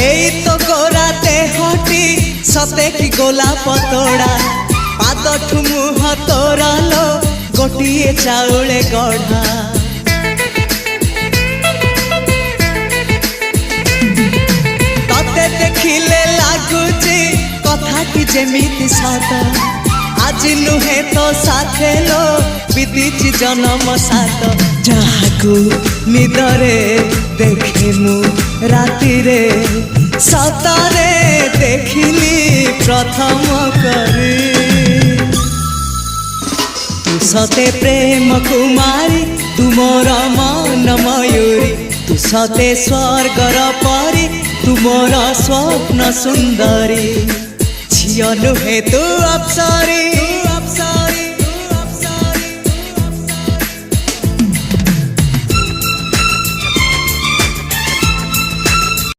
এই তো গোরাতে হটি সতে কি গোলাপ তোড়া পাদঠু মুহ তোরালো গোটিয়ে চাউলে গড়া ততে দেখিলে লাগুছি কথাটি যেমিতি সত আজি নুহে তো সাথে লো বিদিছি জনম সাত যাহাকু নিদরে দেখে মু রাতিরে সতরে দেখিলি প্রথম করে তু সতে প্রেম কুমারী তুমর মন ময়ূরী তু সতে স্বর্গর পরি তুমর স্বপ্ন সুন্দরী ঝিও নুহে তু অপ্সরী